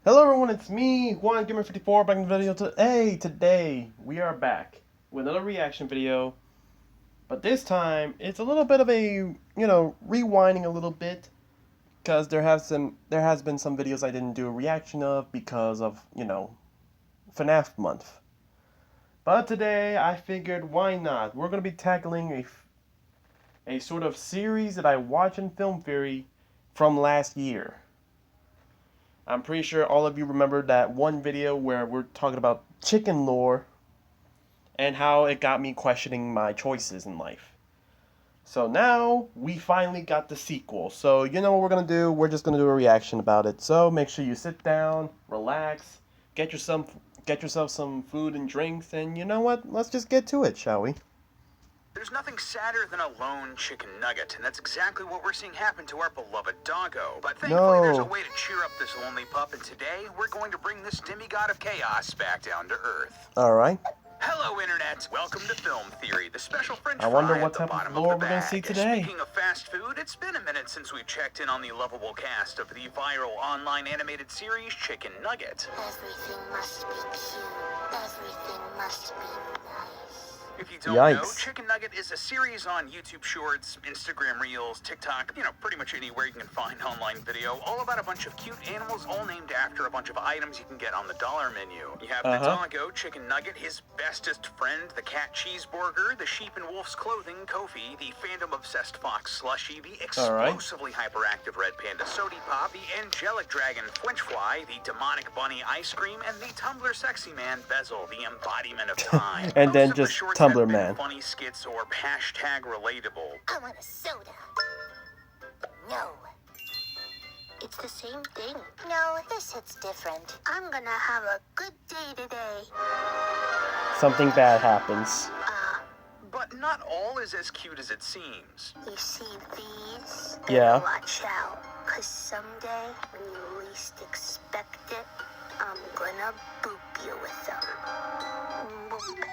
Hello everyone, it's me, Gamer54, back in the video today we are back with another reaction video, but this time it's a little bit of a, rewinding a little bit, because there has been some videos I didn't do a reaction of because of, FNAF month. But today I figured why not? We're going to be tackling a sort of series that I watched in Film Theory from last year. I'm pretty sure all of you remember that one video where we're talking about Chikn lore and how it got me questioning my choices in life. So now we finally got the sequel. So you know what we're gonna do? We're just gonna do a reaction about it. So make sure you sit down, relax, get yourself some food and drinks, and you know what? Let's just get to it, shall we? There's nothing sadder than a lone chicken nugget, and that's exactly what we're seeing happen to our beloved doggo. But thankfully, there's a way to cheer up this lonely pup, and today we're going to bring this demigod of chaos back down to Earth. Alright. Hello, Internet. Welcome to Film Theory, the special French I wonder fry what at the type bottom of lore of the we're going bag. to see today. Speaking of fast food, it's been a minute since we've checked in on the lovable cast of the viral online animated series Chikn Nugget. Everything must be cute. Everything must be nice. If you don't know, Chikn Nugget is a series on YouTube Shorts, Instagram Reels, TikTok, pretty much anywhere you can find online video, all about a bunch of cute animals, all named after a bunch of items you can get on the dollar menu. You have the doggo, Chikn Nugget, his bestest friend, the cat Cheeseburger, the sheep and wolf's clothing, Kofi, the fandom-obsessed fox Slushy, the explosively hyperactive red panda Sody Pop, the angelic dragon Flinchfly, the demonic bunny Ice Cream, and the Tumblr sexy man Bezel, the embodiment of time. And then just Tumblr man. Funny skits or hashtag relatable. I want a soda. No. It's the same thing. No, this hits different. I'm gonna have a good day today. Something bad happens. But not all is as cute as it seems. You see these? Yeah. Watch out, cause someday, when you least expect it, I'm gonna boop you with them. Boop.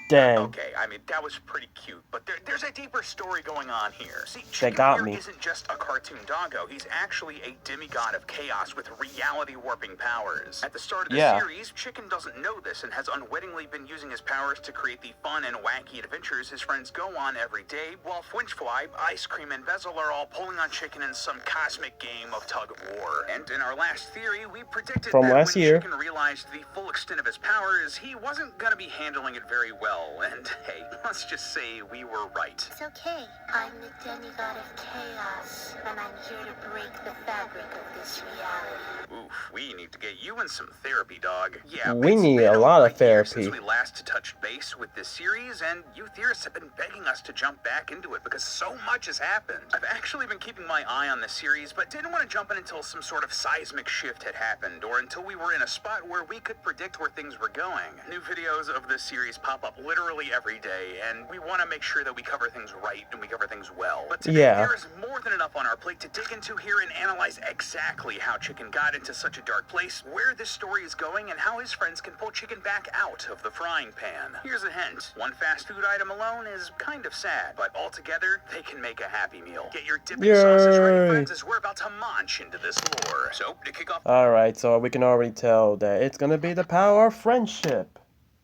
Dang. Okay, I mean, that was pretty cute, but there's a deeper story going on here. See, They got Chikn me. isn't just a cartoon doggo. He's actually a demigod of chaos with reality-warping powers. At the start of the series, Chikn doesn't know this and has unwittingly been using his powers to create the fun and wacky adventures his friends go on every day, while Flinchfly, Ice Cream, and Bezel are all pulling on Chikn in some cosmic game of tug-of-war. And in our last theory, we predicted from that last when year, Chikn realized the full extent of his powers, he wasn't going to be handling it very well. And hey, let's just say we were right. It's okay. I'm the demigod of chaos, and I'm here to break the fabric of this reality. Oof, we need to get you in some therapy, dog. Yeah, we need a lot of therapy. Since we last touched base with this series, and you theorists have been begging us to jump back into it because so much has happened. I've actually been keeping my eye on this series, but didn't want to jump in until some sort of seismic shift had happened, or until we were in a spot where we could predict where things were going. New videos of this series pop up literally every day, and we want to make sure that we cover things right and we cover things well. But today, there is more than enough on our plate to dig into here and analyze exactly how Chikn got into such a dark place, where this story is going, and how his friends can pull Chikn back out of the frying pan. Here's a hint. One fast food item alone is kind of sad, but altogether, they can make a happy meal. Get your dipping sauces ready, friends, as we're about to munch into this lore. So, to kick off... Alright, so we can already tell that it's gonna be the power of friendship.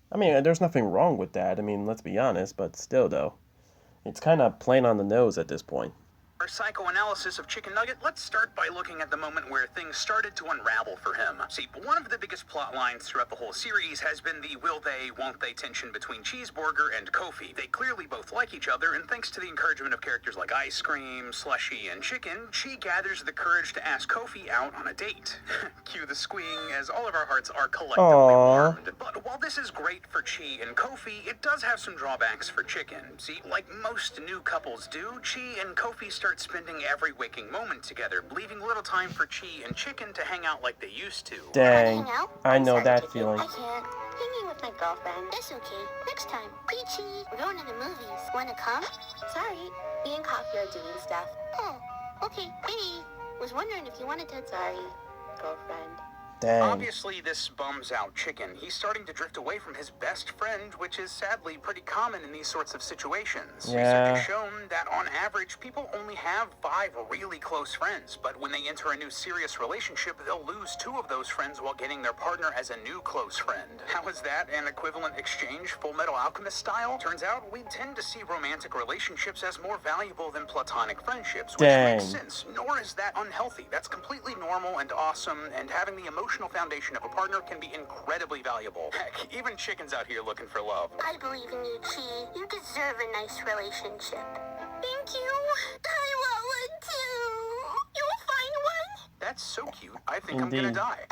I mean, there's nothing wrong with that. I mean, let's be honest, but still, though. It's kind of plain on the nose at this point. Our psychoanalysis of Chikn Nugget, let's start by looking at the moment where things started to unravel for him. See, one of the biggest plot lines throughout the whole series has been the will they, won't they tension between Cheeseburger and Kofi. They clearly both like each other, and thanks to the encouragement of characters like Ice Cream, Slushy, and Chikn, Chi gathers the courage to ask Kofi out on a date. Cue the squeeing, as all of our hearts are collectively warmed. But while this is great for Chi and Kofi, it does have some drawbacks for Chikn. See, like most new couples do, Chi and Kofi start spending every waking moment together, leaving little time for Chi and Chikn to hang out like they used to. Dang, I know that feeling. I can't. Hanging with my girlfriend. That's okay. Next time. Hey, Chi, we're going to the movies. Wanna come? Sorry, me and Coffee are doing stuff. Oh, okay. Hey, was wondering if you wanted to... Sorry, girlfriend. Dang. Obviously, this bums out Chikn. He's starting to drift away from his best friend, which is sadly pretty common in these sorts of situations. Yeah. Research has shown that on average, people only have 5 really close friends, but when they enter a new serious relationship, they'll lose 2 of those friends while getting their partner as a new close friend. How is that an equivalent exchange, Full Metal Alchemist style? Turns out we tend to see romantic relationships as more valuable than platonic friendships, which makes sense, nor is that unhealthy. That's completely normal and awesome, and having the emotional foundation of a partner can be incredibly valuable. Heck, even Chikn's out here looking for love. I believe in you, Chi. You deserve a nice relationship. Thank you. I want one too. You'll find one? That's so cute. I think Indeed. I'm gonna die.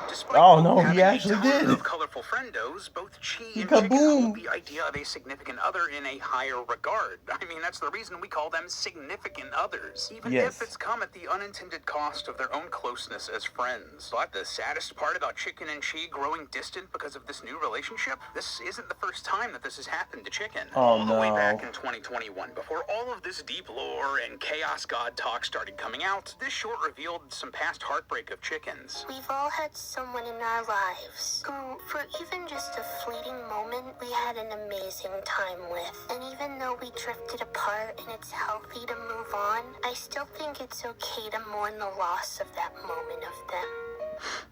Despite Oh no, having he actually a ton did. of colorful friendos, both Chi He and Chikn kaboom. hold the idea of a significant other in a higher regard. I mean, that's the reason we call them significant others, even Yes. if it's come at the unintended cost of their own closeness as friends. But the saddest part about Chikn and Chi growing distant because of this new relationship, this isn't the first time that this has happened to Chikn. Oh, All the way no. back in 2021, before all of this deep lore and chaos god talk started coming out, this short revealed some past heartbreak of Chikn's. We've all had someone in our lives who, for even just a fleeting moment, we had an amazing time with. And even though we drifted apart and it's healthy to move on, I still think it's okay to mourn the loss of that moment of them.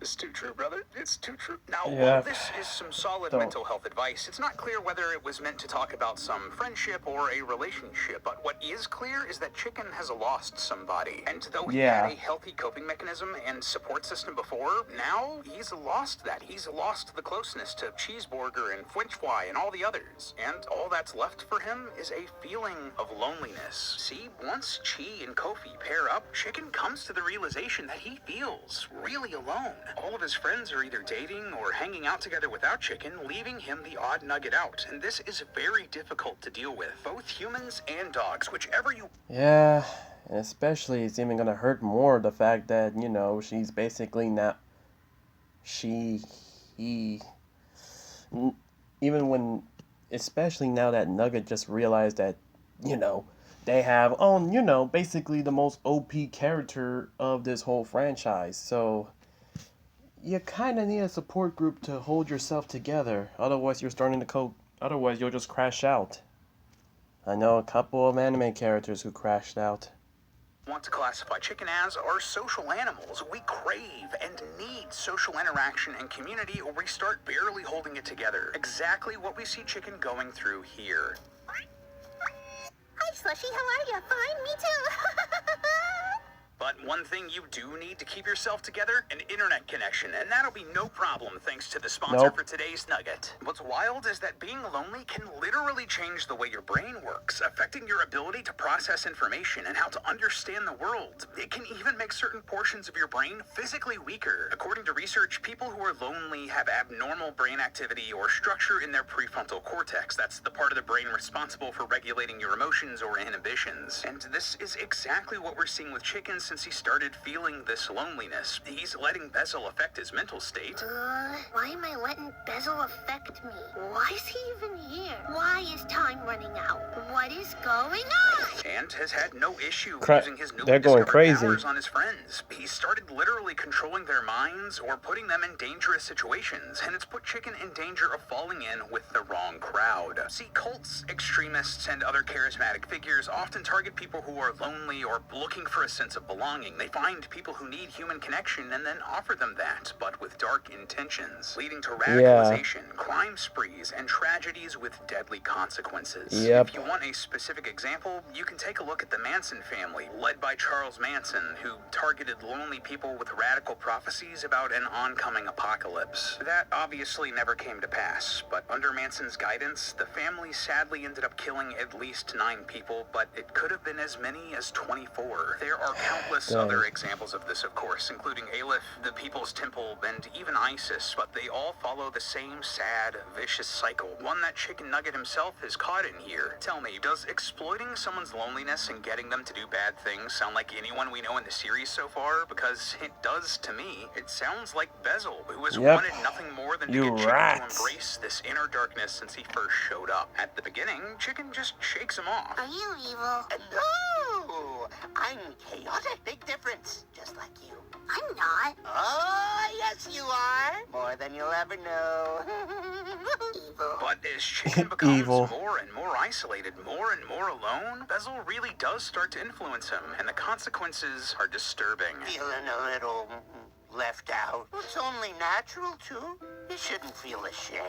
It's too true, brother. It's too true. Now, Yeah. while this is some solid Don't. mental health advice, it's not clear whether it was meant to talk about some friendship or a relationship. But what is clear is that Chikn has lost somebody. And though he Yeah. had a healthy coping mechanism and support system before, now he's lost that. He's lost the closeness to Cheeseburger and French Fry and all the others. And all that's left for him is a feeling of loneliness. See, once Chi and Kofi pair up, Chikn comes to the realization that he feels really alone. All of his friends are either dating or hanging out together without Chikn, leaving him the odd nugget out. And this is very difficult to deal with. Both humans and dogs, whichever you... Yeah, and especially it's even gonna hurt more the fact that, you know, she's basically not. Even when, especially now that Nugget just realized that, you know, they have, you know, basically the most OP character of this whole franchise. So you kind of need a support group to hold yourself together. Otherwise, you're starting to cope. Otherwise, you'll just crash out. I know a couple of anime characters who crashed out. want to classify Chikn as are social animals. We crave and need social interaction and community, or we start barely holding it together. Exactly what we see Chikn going through here. Hi, Slushy. How are you? Fine. Me too. But one thing you do need to keep yourself together, an internet connection, and that'll be no problem thanks to the sponsor for today's Nugget. What's wild is that being lonely can literally change the way your brain works, affecting your ability to process information and how to understand the world. It can even make certain portions of your brain physically weaker. According to research, people who are lonely have abnormal brain activity or structure in their prefrontal cortex. That's the part of the brain responsible for regulating your emotions or inhibitions. And this is exactly what we're seeing with Chikn since he started feeling this loneliness. He's letting Bezel affect his mental state. Why am I letting Bezel affect me? Why is he even here? Why is time running out? What is going on? And has had no issue using his newly They're going discovered crazy. powers on his friends. He started literally controlling their minds or putting them in dangerous situations, and it's put Chikn in danger of falling in with the wrong crowd. See, cults, extremists, and other charismatic figures often target people who are lonely or looking for a sense of belonging. They find people who need human connection and then offer them that, but with dark intentions, leading to radicalization, crime sprees, and tragedies with deadly consequences. Yep. If you want a specific example, you can take a look at the Manson family, led by Charles Manson, who targeted lonely people with radical prophecies about an oncoming apocalypse. That obviously never came to pass, but under Manson's guidance, the family sadly ended up killing at least 9 people, but it could have been as many as 24. There are countless other examples of this, of course, including Aleph, the People's Temple, and even ISIS, but they all follow the same sad, vicious cycle, one that Chicken Nugget himself is caught in here. Tell me, does exploiting someone's loneliness and getting them to do bad things sound like anyone we know in the series so far? Because it does to me. It sounds like Bezel, who has wanted nothing more than to get Chicken to embrace this inner darkness since he first showed up. At the beginning, Chicken just shakes him off. Are you evil? No! I'm chaotic. Big difference. Just like you. I'm not. Oh, yes, Yes, you are. More than you'll ever know. Evil. But as Chikn becomes Evil. more and more isolated, more and more alone, Bezel really does start to influence him, and the consequences are disturbing. Feeling a little left out. It's only natural, too. You shouldn't feel ashamed.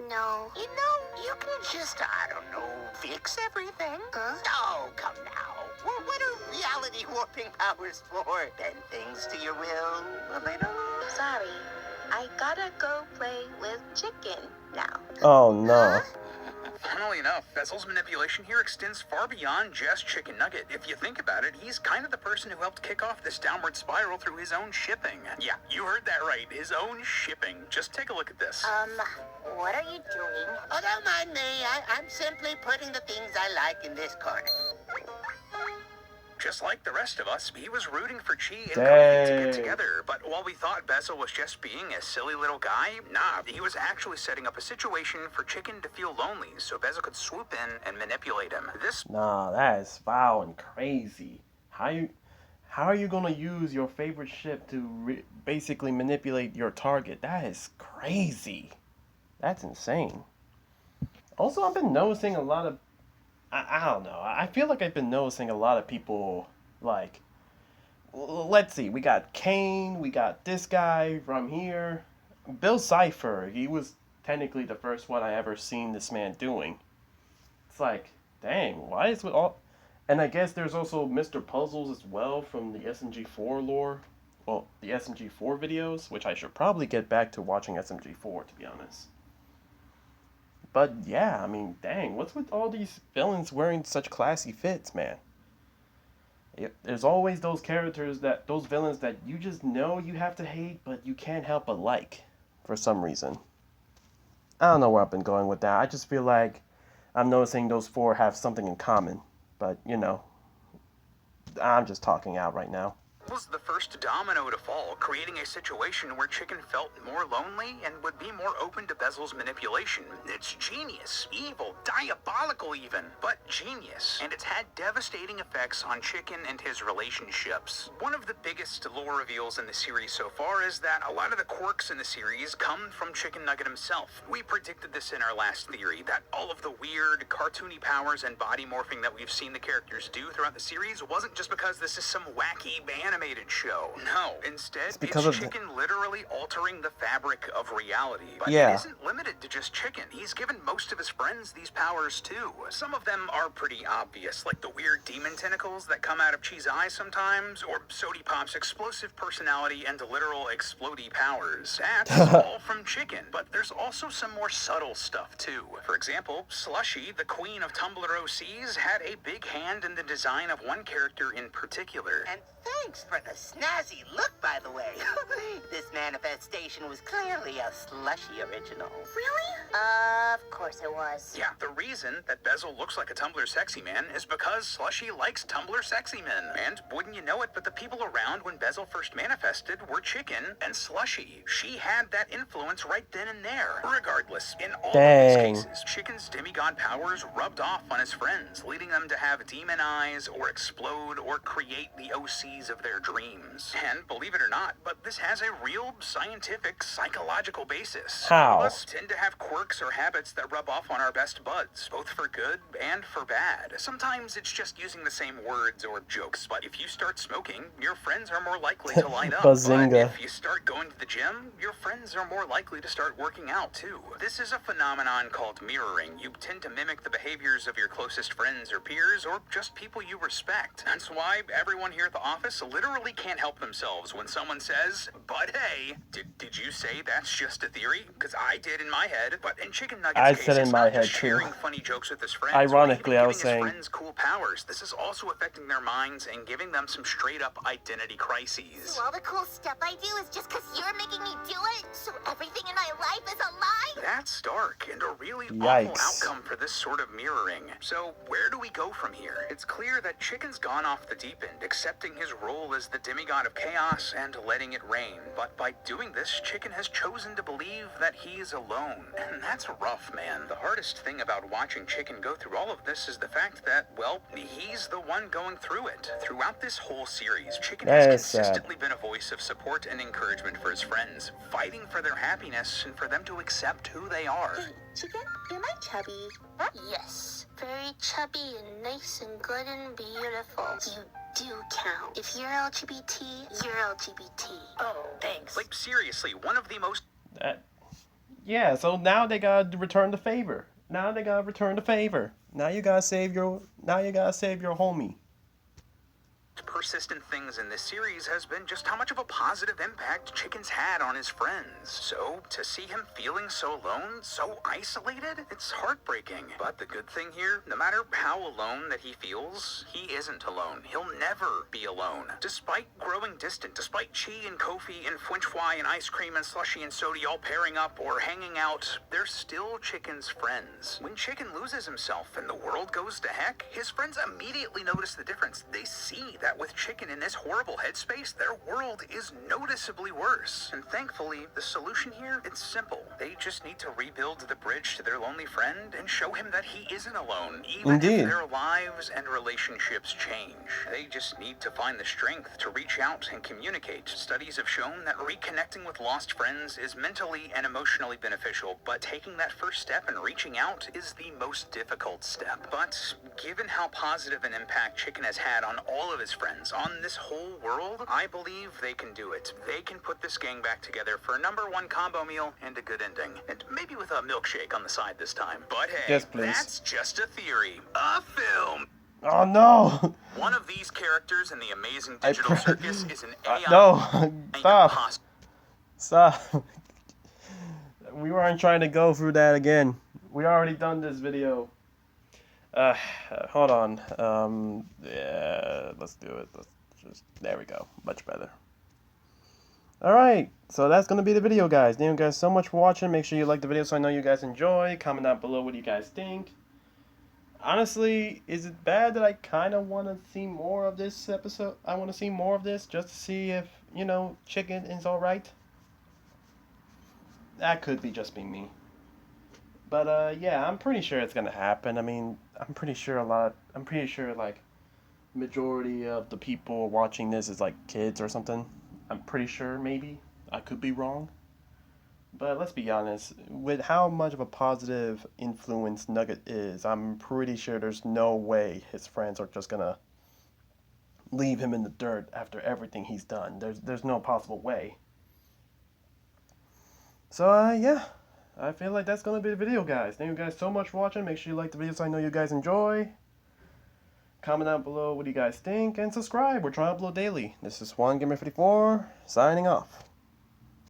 No. You know, you can just, I don't know, fix everything. Huh? Oh, come now. What are reality warping powers for? Bend things to your will a little? Sorry, I gotta go play with Chikn now. Oh no. Funnily enough, Bezel's manipulation here extends far beyond just Chicken Nugget. If you think about it, he's kind of the person who helped kick off this downward spiral through his own shipping. Yeah, you heard that right, his own shipping. Just take a look at this. What are you doing? Oh, don't mind me. I'm simply putting the things I like in this corner. Just like the rest of us, he was rooting for Chi and Cody to Dang. get together. But while we thought Bezel was just being a silly little guy, nah, he was actually setting up a situation for Chikn to feel lonely so Bezel could swoop in and manipulate him. This Nah, that is foul and crazy. How are you gonna use your favorite ship to basically manipulate your target? That is crazy. That's insane. Also, I've been noticing a lot of I don't know. I feel like I've been noticing a lot of people, like, let's see, we got Kane, we got this guy from here. Bill Cipher, he was technically the first one I ever seen this man doing. It's like, dang, why is it all... And I guess there's also Mr. Puzzles as well from the SMG4 lore. Well, the SMG4 videos, which I should probably get back to watching SMG4, to be honest. But yeah, I mean, dang, what's with all these villains wearing such classy fits, man? There's always those characters those villains that you just know you have to hate, but you can't help but like, for some reason. I don't know where I've been going with that. I just feel like I'm noticing those four have something in common. But, you know, I'm just talking out right now. was the first domino to fall, creating a situation where Chikn felt more lonely and would be more open to Bezel's manipulation. It's genius, evil, diabolical even, but genius, and it's had devastating effects on Chikn and his relationships. One of the biggest lore reveals in the series so far is that a lot of the quirks in the series come from Chicken Nugget himself. We predicted this in our last theory, that all of the weird, cartoony powers and body morphing that we've seen the characters do throughout the series wasn't just because this is some wacky animated show. No, instead, it's Chikn literally altering the fabric of reality. But it isn't limited to just Chikn. He's given most of his friends these powers too. Some of them are pretty obvious, like the weird demon tentacles that come out of Chi's eyes sometimes, or Sody Pop's explosive personality and literal explodey powers. That's all from Chikn, but there's also some more subtle stuff too. For example, Slushy, the queen of Tumblr OCs, had a big hand in the design of one character in particular. And thanks for the snazzy look, by the way. This manifestation was clearly a Slushy original. Really? Of course it was. Yeah, the reason that Bezel looks like a Tumblr sexy man is because Slushy likes Tumblr sexy men. And wouldn't you know it, but the people around when Bezel first manifested were Chikn and Slushy. She had that influence right then and there. Regardless, in all of these cases, Chikn's demigod powers rubbed off on his friends, leading them to have demon eyes or explode or create the OCs of their dreams. And believe it or not, but this has a real scientific, psychological basis. How? All of us tend to have quirks or habits that rub off on our best buds, both for good and for bad. Sometimes it's just using the same words or jokes, but if you start smoking, your friends are more likely to line up. Bazinga. But if you start going to the gym, your friends are more likely to start working out too. This is a phenomenon called mirroring. You tend to mimic the behaviors of your closest friends or peers, or just people you respect. That's why everyone here at the office literally can't help themselves when someone says, "But hey, did you say that's just a theory?" Because I did in my head. But in Chicken Nugget's I case, said in it's my not head just too. sharing funny jokes with his friends. Ironically, or even I was giving saying- his friends cool powers. This is also affecting their minds and giving them some straight up identity crises. So all the cool stuff I do is just because you're making me do it? So everything in my life is a lie? That's dark and a really Yikes. awful outcome for this sort of mirroring. So where do we go from here? It's clear that Chicken's gone off the deep end, accepting his role as the demigod of chaos and letting it rain. But by doing this, Chikn has chosen to believe that he is alone. And that's rough, man. The hardest thing about watching Chikn go through all of this is the fact that, well, he's the one going through it. Throughout this whole series, Chikn has That is sad. consistently been a voice of support and encouragement for his friends, fighting for their happiness and for them to accept who they are. Hey, Chicken, am I chubby? Yes, very chubby and nice and good and beautiful. You do count. If you're LGBT, you're LGBT. Oh, thanks. Like, seriously, one of the most Yeah, so now they gotta return the favor. Now they gotta return the favor. Now you gotta save your homie. persistent things in this series has been just how much of a positive impact Chicken's had on his friends. So, to see him feeling so alone, so isolated, it's heartbreaking. But the good thing here, no matter how alone that he feels, he isn't alone. He'll never be alone. Despite growing distant, despite Chi and Kofi and Fwinchfly and Ice Cream and Slushy and Sody all pairing up or hanging out, they're still Chicken's friends. When Chicken loses himself and the world goes to heck, his friends immediately notice the difference. They see that with Chicken in this horrible headspace, their world is noticeably worse. And thankfully, the solution here, it's simple. They just need to rebuild the bridge to their lonely friend and show him that he isn't alone, even Indeed. if their lives and relationships change. They just need to find the strength to reach out and communicate. Studies have shown that reconnecting with lost friends is mentally and emotionally beneficial, but taking that first step and reaching out is the most difficult step. But given how positive an impact Chicken has had on all of his friends, on this whole world, I believe they can do it. They can put this gang back together for a #1 combo meal and a good ending. And maybe with a milkshake on the side this time. But hey, Yes, please. that's just a theory. A film. Oh no! One of these characters in the amazing digital circus is an AI. No! Stop! imposter. Stop! We weren't trying to go through that again. We already done this video. Hold on. Yeah, let's do it. There we go. Much better. Alright, so that's going to be the video, guys. Thank you guys so much for watching. Make sure you like the video so I know you guys enjoy. Comment down below what you guys think. Honestly, is it bad that I kind of want to see more of this episode? I want to see more of this just to see if, you know, Chicken is alright. That could be just being me. But, yeah, I'm pretty sure it's gonna happen. I mean, I'm pretty sure like, majority of the people watching this is, like, kids or something. I'm pretty sure, maybe. I could be wrong. But let's be honest, with how much of a positive influence Nugget is, I'm pretty sure there's no way his friends are just gonna leave him in the dirt after everything he's done. There's no possible way. So, yeah. I feel like that's going to be the video, guys. Thank you guys so much for watching. Make sure you like the video so I know you guys enjoy. Comment down below what you guys think. And subscribe. We're trying to upload daily. This is SwanGamer54 signing off.